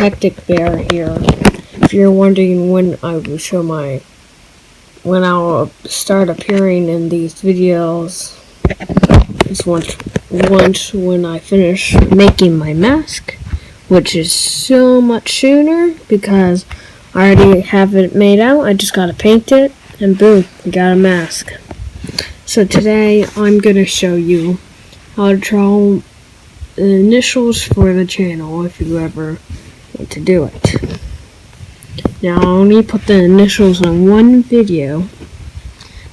Hectic Bear here. If you're wondering when I will when I'll start appearing in these videos, it's once when I finish making my mask, which is so much sooner because I already have it made out. I just gotta paint it, and boom, we got a mask. So today I'm gonna show you how to draw the initials for the channel if you ever want to do it. Now I only put the initials on one video,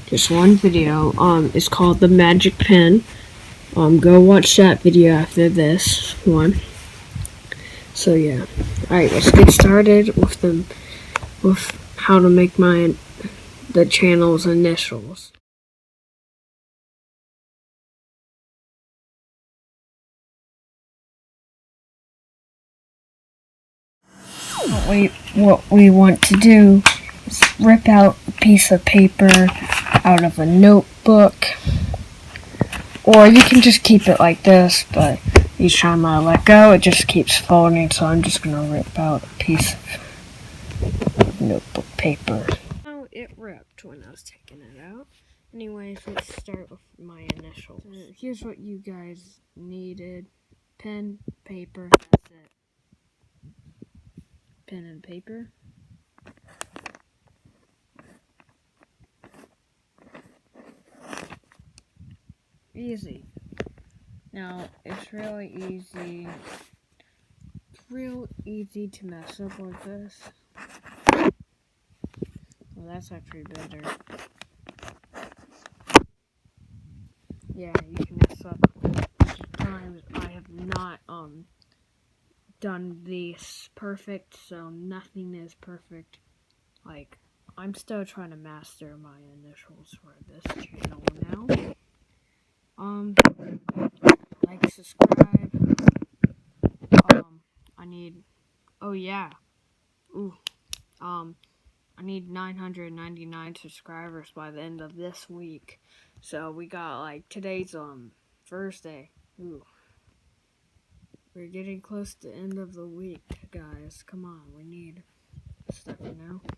just one video. It's called The Magic Pen. Go watch that video after this one. So yeah, alright, let's get started with how to make the channel's initials. What we want to do is rip out a piece of paper out of a notebook, or you can just keep it like this, but each time I let go it just keeps folding, so I'm just going to rip out a piece of notebook paper. Oh, it ripped when I was taking it out. Anyways, let's start with my initials. Here's what you guys needed: pen, paper, that's it. Pen and paper. Easy. Now, it's really easy. It's real easy to mess up like this. Well, that's actually better. Yeah, you can mess up. Times I have not done this perfect, so nothing is perfect. Like, I'm still trying to master my initials for this channel now. Like, subscribe. I need, oh yeah, I need 999 subscribers by the end of this week. So we got, like, today's Thursday. Ooh. We're getting close to the end of the week, guys. Come on, we need stuff, you know?